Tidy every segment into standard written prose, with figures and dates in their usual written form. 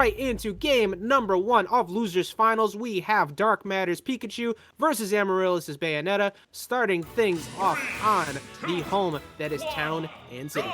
Right into game number 1 of Losers Finals. We have DarkMatter's Pikachu versus Amaryllis' Bayonetta, starting things off on the home that is Town and City.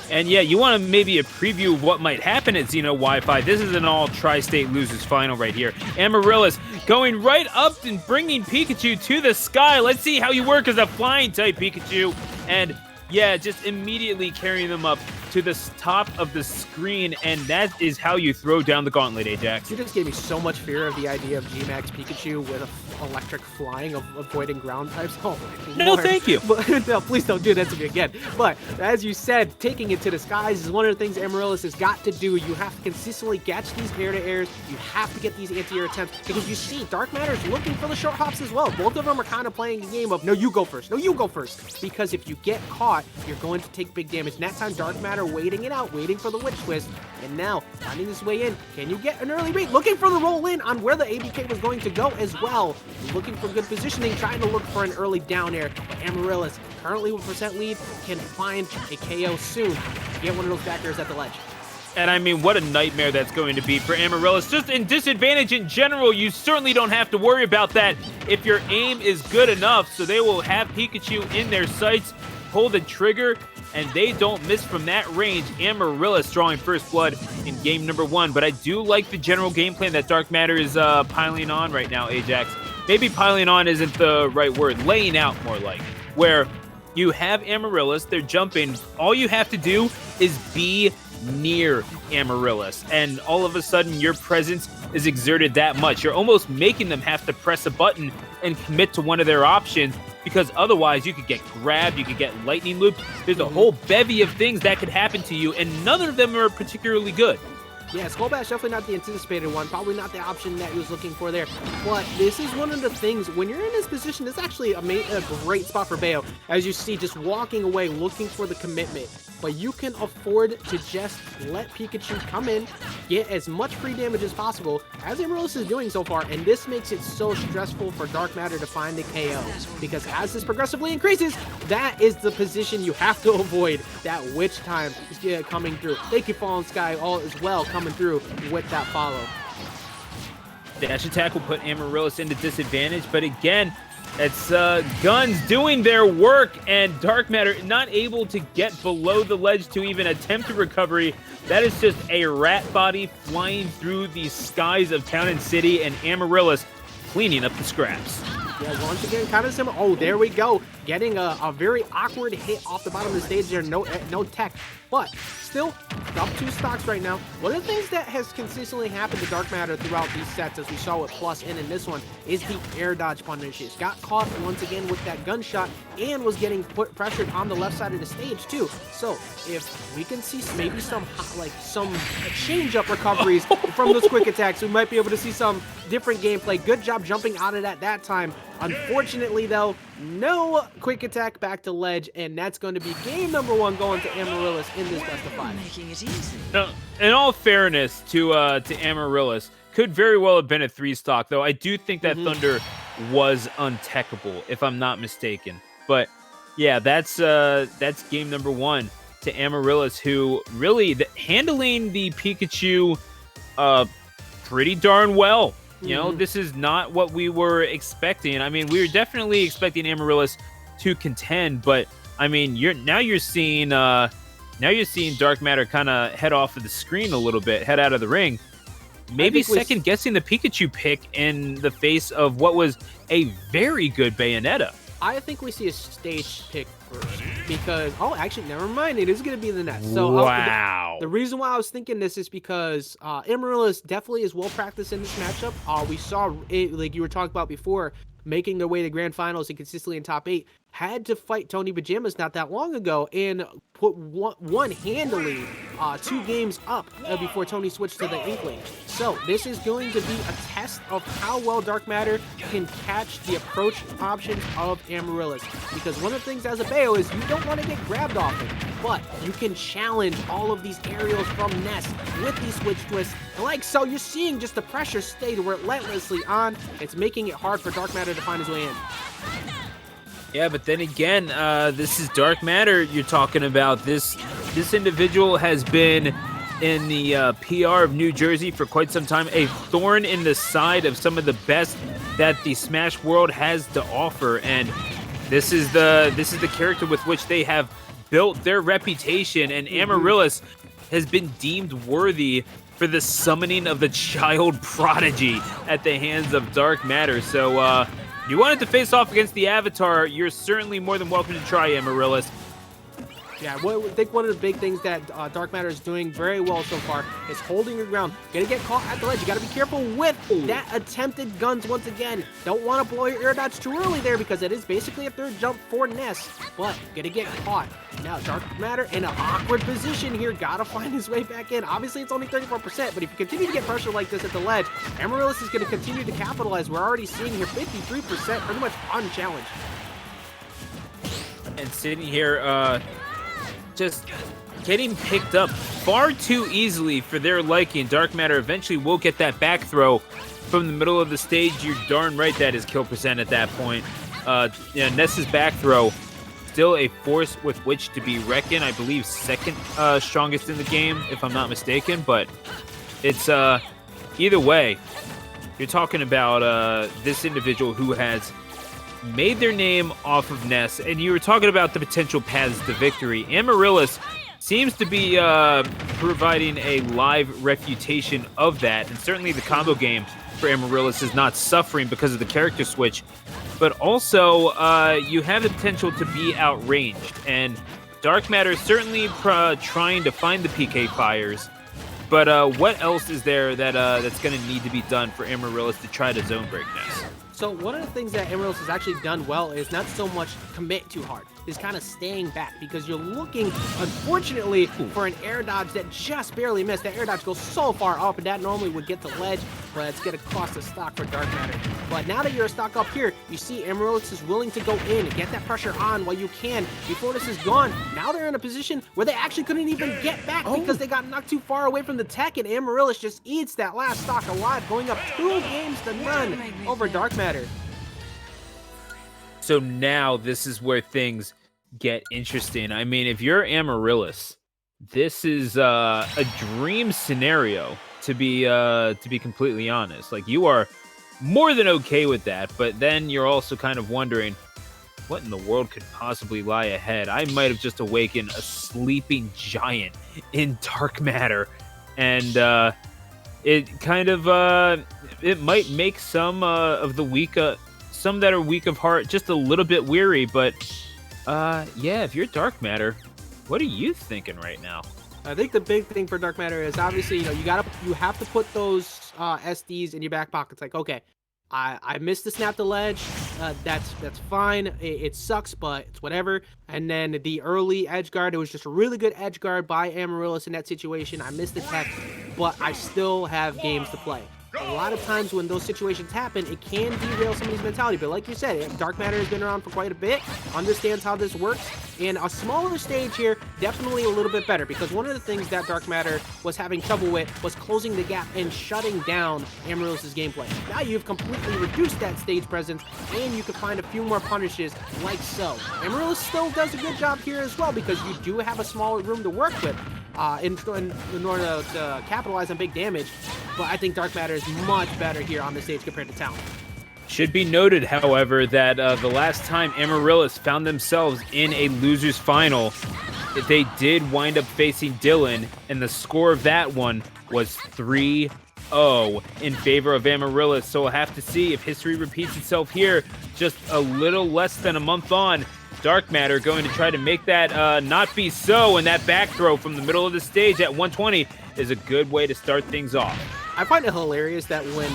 And yeah, you want to maybe a preview of what might happen at Xeno Wi-Fi. This is an all tri-state Losers Final right here. Amaryllis going right up and bringing Pikachu to the sky. Let's see how you work as a flying type Pikachu. And yeah, just immediately carrying them up to the top of the screen, and that is how you throw down the gauntlet, Ajax. You just gave me so much fear of the idea of G-Max Pikachu with electric flying, of avoiding ground types. Oh my No, lord. thank you. But, no, please don't do that to me again. But as you said, taking it to the skies is one of the things Amaryllis has got to do. You have to consistently catch these air-to-airs. You have to get these anti-air attempts, because you see DarkMatter is looking for the short hops as well. Both of them are kind of playing a game of, no, you go first. No, you go first. Because if you get caught, you're going to take big damage. And that time, DarkMatter waiting it out, waiting for the witch twist, and now finding his way in. Can you get an early read? Looking for the roll in on where the ABK was going to go as well. Looking for good positioning, trying to look for an early down air. But Amaryllis, currently with percent lead, can find a KO soon. Get one of those back airs at the ledge. And I mean, what a nightmare that's going to be for Amaryllis. Just in disadvantage in general, you certainly don't have to worry about that if your aim is good enough. So they will have Pikachu in their sights, pull the trigger, and they don't miss from that range. Amaryllis drawing first blood in game number 1. But I do like the general game plan that DarkMatter is piling on right now, Ajax. Maybe piling on isn't the right word. Laying out, more like. Where you have Amaryllis, they're jumping. All you have to do is be near Amaryllis, and all of a sudden your presence is exerted that much. You're almost making them have to press a button and commit to one of their options, because otherwise you could get grabbed, you could get lightning looped. There's a whole bevy of things that could happen to you, and none of them are particularly good. Yeah, Skull Bash definitely not the anticipated one, probably not the option that he was looking for there. But this is one of the things, when you're in this position, it's actually a great spot for Bayo. As you see, just walking away, looking for the commitment. But you can afford to just let Pikachu come in, get as much free damage as possible, as Amaryllis is doing so far, and this makes it so stressful for DarkMatter to find the KO. Because as this progressively increases, that is the position you have to avoid. That witch time is coming through. Thank you, Fallen Sky, all as well, coming through with that follow. Dash attack will put Amaryllis into disadvantage, but again, it's guns doing their work, and DarkMatter not able to get below the ledge to even attempt a recovery. That is just a rat body flying through the skies of Town and City, and Amaryllis cleaning up the scraps. Yeah, once again, kind of similar. Oh, there we go. Getting a very awkward hit off the bottom of the stage there. No tech. But still, up 2 stocks right now. One of the things that has consistently happened to DarkMatter throughout these sets, as we saw with Plus and in this one, is the air dodge punishes. Got caught once again with that gunshot and was getting pressured on the left side of the stage too. So if we can see maybe some change-up recoveries from those quick attacks, we might be able to see some different gameplay. Good job jumping out of that time. Unfortunately, though, no quick attack back to ledge, and that's going to be game number 1 going to Amaryllis in this best of 5. Making it easy. Now, in all fairness to Amaryllis, could very well have been a 3 stock, though. I do think that Thunder was untechable, if I'm not mistaken. But yeah, that's game number 1 to Amaryllis, who really handling the Pikachu pretty darn well. You know, this is not what we were expecting. I mean, we were definitely expecting Amaryllis to contend, but I mean, you're seeing DarkMatter kind of head off of the screen a little bit, head out of the ring. Maybe second guessing the Pikachu pick in the face of what was a very good Bayonetta. I think we see a stage pick first, because actually, never mind. It is going to be the net. So wow. The reason why I was thinking this is because Amaryllis definitely is well practiced in this matchup. We saw it, like you were talking about before, making their way to grand finals and consistently in top 8. Had to fight Tony Pajamas not that long ago and put one handily 2 games up before Tony switched to the Inkling. So this is going to be a test of how well DarkMatter can catch the approach options of Amaryllis. Because one of the things as a Bayo is you don't want to get grabbed often, but you can challenge all of these aerials from Nest with these switch twists. And like so, you're seeing just the pressure stay relentlessly on. It's making it hard for DarkMatter to find his way in. Yeah, but then again, this is DarkMatter you're talking about. This individual has been in the PR of New Jersey for quite some time, a thorn in the side of some of the best that the Smash world has to offer, and this is the character with which they have built their reputation, and Amaryllis has been deemed worthy for the summoning of the child prodigy at the hands of DarkMatter. So you wanted to face off against the Avatar, you're certainly more than welcome to try, Amaryllis. Yeah, I think one of the big things that DarkMatter is doing very well so far is holding your ground. Gonna get caught at the ledge. You gotta be careful with that attempted guns once again. Don't want to blow your air dodge too early there because it is basically a third jump for Ness, but gonna get caught. Now DarkMatter in an awkward position here. Gotta find his way back in. Obviously, it's only 34%, but if you continue to get pressure like this at the ledge, Amaryllis is gonna continue to capitalize. We're already seeing here 53% pretty much unchallenged. And sitting here, just getting picked up far too easily for their liking. DarkMatter eventually will get that back throw from the middle of the stage. You're darn right that is kill percent at that point. Yeah, Ness's back throw, still a force with which to be reckoned. I believe second strongest in the game, if I'm not mistaken. But it's either way, you're talking about this individual who has made their name off of Ness, and you were talking about the potential paths to victory. Amaryllis seems to be providing a live refutation of that, and certainly the combo game for Amaryllis is not suffering because of the character switch, but also you have the potential to be outranged, and DarkMatter is certainly trying to find the PK fires, but what else is there that that's going to need to be done for Amaryllis to try to zone break Ness? So one of the things that Amaryllis has actually done well is not so much commit too hard, is kind of staying back, because you're looking, unfortunately, for an air dodge that just barely missed. That air dodge goes so far up, and that normally would get the ledge, but it's going to cost a stock for DarkMatter. But now that you're a stock up here, you see Amaryllis is willing to go in and get that pressure on while you can before this is gone. Now they're in a position where they actually couldn't even get back because they got knocked too far away from the tech, and Amaryllis just eats that last stock alive, going up 2 games to none over DarkMatter. So now this is where things get interesting. I mean, if you're Amaryllis, this is a dream scenario, to be completely honest. Like, you are more than okay with that, but then you're also kind of wondering, what in the world could possibly lie ahead? I might have just awakened a sleeping giant in DarkMatter, and it kind of it might make some of the weak some that are weak of heart just a little bit weary, but yeah, if you're DarkMatter, what are you thinking right now? I think the big thing for DarkMatter is obviously, you have to put those SDs in your back pockets. Like, okay, I missed the snap the ledge. That's fine. It sucks, but it's whatever. And then the early edge guard, it was just a really good edge guard by Amaryllis in that situation. I missed the tech, but I still have games to play. A lot of times when those situations happen, it can derail somebody's mentality. But like you said, DarkMatter has been around for quite a bit, understands how this works, and a smaller stage here, definitely a little bit better, because one of the things that DarkMatter was having trouble with was closing the gap and shutting down Amaryllis' gameplay. Now you've completely reduced that stage presence, and you can find a few more punishes like so. Amaryllis still does a good job here as well, because you do have a smaller room to work with in order to capitalize on big damage. But I think DarkMatter is much better here on the stage compared to Talon. Should be noted, however, that the last time Amaryllis found themselves in a loser's final, they did wind up facing Dylan, and the score of that one was 3-0 in favor of Amaryllis. So we'll have to see if history repeats itself here, just a little less than a month on. DarkMatter going to try to make that not be so, and that back throw from the middle of the stage at 120 is a good way to start things off. I find it hilarious that when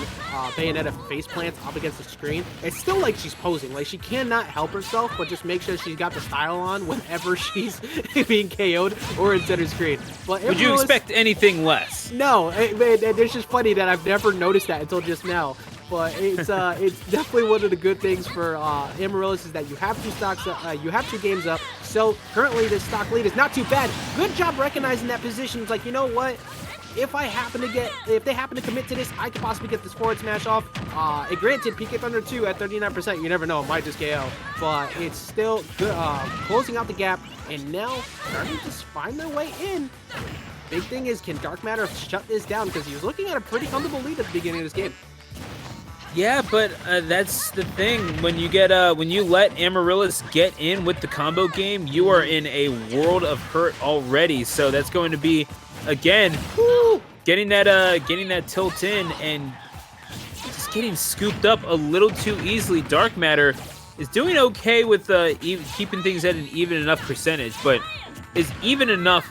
Bayonetta face plants up against the screen, it's still like she's posing. Like, she cannot help herself, but just make sure she's got the style on whenever she's being KO'd or in center screen. But would you expect anything less? No, it's just funny that I've never noticed that until just now. But it's definitely one of the good things for Amaryllis is that you have 2 stocks, you have 2 games up. So currently this stock lead is not too bad. Good job recognizing that position. It's like, you know what? If they happen to commit to this, I could possibly get this forward smash off. Granted, PK Thunder 2 at 39%, you never know, it might just KO. But it's still good, closing out the gap, and now starting to find their way in. Big thing is, can DarkMatter shut this down? Because he was looking at a pretty comfortable lead at the beginning of this game. Yeah, but that's the thing. When you get when you let Amaryllis get in with the combo game, you are in a world of hurt already. So that's going to be, again, getting that tilt in and just getting scooped up a little too easily. DarkMatter is doing okay with keeping things at an even enough percentage, but is even enough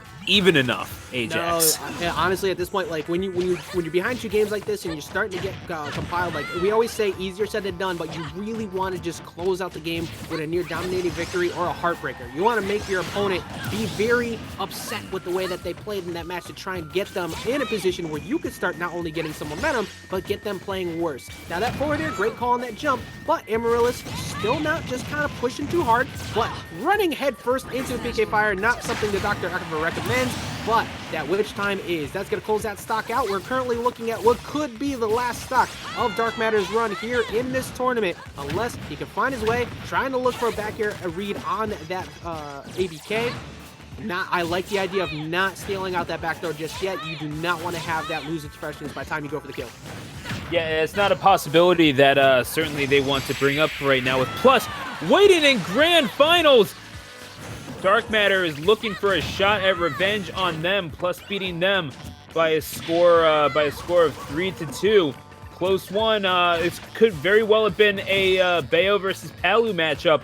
Ajax? No, honestly, at this point, like when you're behind 2 games like this and you're starting to get compiled, like we always say, easier said than done, but you really want to just close out the game with a near dominating victory or a heartbreaker. You want to make your opponent be very upset with the way that they played in that match to try and get them in a position where you could start not only getting some momentum, but get them playing worse. Now that forward air, great call on that jump, but Amaryllis still not just kind of pushing too hard, but running head first into the PK fire, not something the Dr. Akaba recommends, but that Witch Time is. That's going to close that stock out. We're currently looking at what could be the last stock of DarkMatter's run here in this tournament, unless he can find his way, trying to look for a back air read on that ABK. I like the idea of not stealing out that back throw just yet. You do not want to have that lose expressions by the time you go for the kill. Yeah, it's not a possibility that certainly they want to bring up right now. With Plus waiting in grand finals, DarkMatter is looking for a shot at revenge on them, Plus beating them by a score of 3-2. Close one. It could very well have been a Bayo versus Palu matchup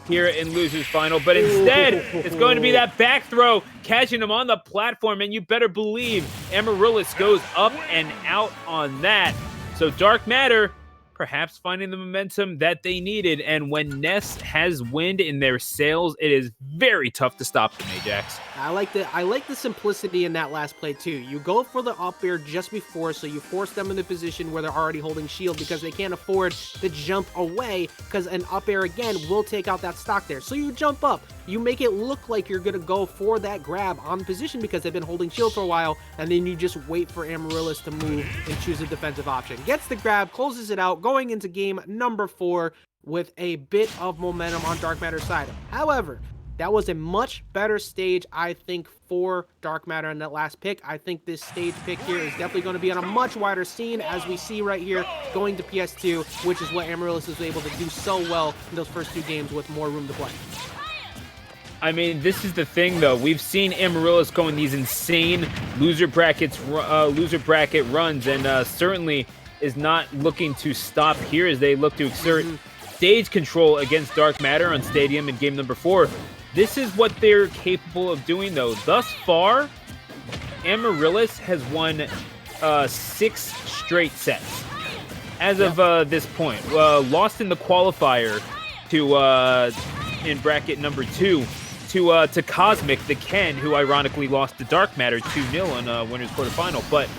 here in Losers Final, but instead it's going to be that back throw catching him on the platform, and you better believe Amaryllis goes up and out on that. So DarkMatter perhaps finding the momentum that they needed, and when Ness has wind in their sails, it is very tough to stop them, Ajax. I like the simplicity in that last play too. You go for the up air just before, so you force them in the position where they're already holding shield because they can't afford to jump away, because an up air again will take out that stock there. So you jump up, you make it look like you're gonna go for that grab on position because they've been holding shield for a while, and then you just wait for Amaryllis to move and choose a defensive option. Gets the grab, closes it out, going into game number 4 with a bit of momentum on DarkMatter's side. However, that was a much better stage, I think, for DarkMatter in that last pick. I think this stage pick here is definitely going to be on a much wider scene, as we see right here, going to PS2, which is what Amaryllis was able to do so well in those first 2 games with more room to play. I mean, this is the thing, though. We've seen Amaryllis go in these insane loser bracket runs, and certainly is not looking to stop here as they look to exert stage control against DarkMatter on Stadium in game number 4. This is what they're capable of doing, though. Thus far, Amaryllis has won 6 straight sets as of this point. Lost in the qualifier to in bracket number 2 to Cosmic, the Ken, who ironically lost to DarkMatter 2-0 on winners quarterfinal. But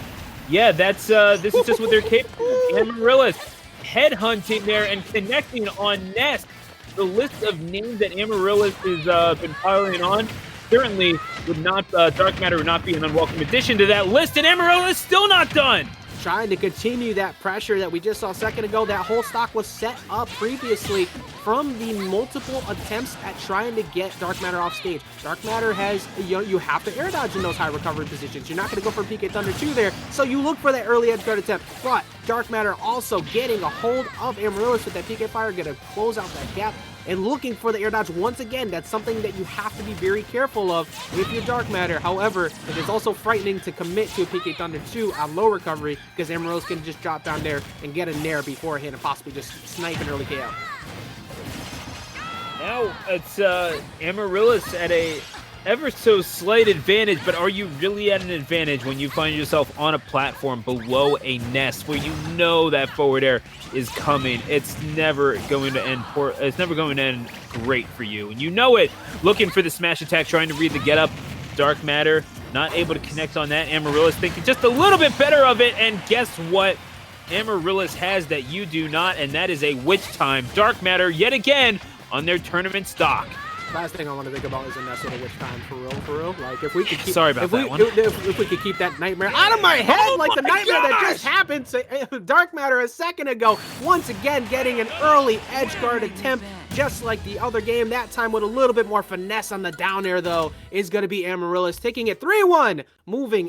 yeah, that's this is just what they're capable of. Amaryllis headhunting there and connecting on Nest. The list of names that Amaryllis has been piling on certainly would not, DarkMatter would not be an unwelcome addition to that list, and Amaryllis still not done. Trying to continue that pressure that we just saw a second ago. That whole stock was set up previously from the multiple attempts at trying to get DarkMatter off stage. DarkMatter has, you have to air dodge in those high recovery positions. You're not going to go for PK Thunder 2 there, so you look for that early edge guard attempt. But DarkMatter also getting a hold of Amaryllis with that PK fire, going to close out that gap. And looking for the air dodge once again. That's something that you have to be very careful of if you're DarkMatter. However, it is also frightening to commit to a PK Thunder 2 on low recovery, because Amaryllis can just drop down there and get a nair beforehand and possibly just snipe an early KO. Now it's Amaryllis at a ever so slight advantage, but are you really at an advantage when you find yourself on a platform below a nest where you know that forward air is coming? It's never going to end great for you, and you know it. Looking for the smash attack, trying to read the get up. DarkMatter not able to connect on that. Amaryllis thinking just a little bit better of it, and guess what? Amaryllis has that you do not, and that is a Witch Time. DarkMatter yet again on their tournament stock. Last thing I want to think about is a Nest with a Witch Time, for real. Like, if we could keep, sorry about that one. If we could keep that nightmare out of my head, like the nightmare that just happened to DarkMatter a second ago, once again getting an early edge guard attempt just like the other game. That time with a little bit more finesse on the down air, though, is going to be Amaryllis, taking it 3-1, moving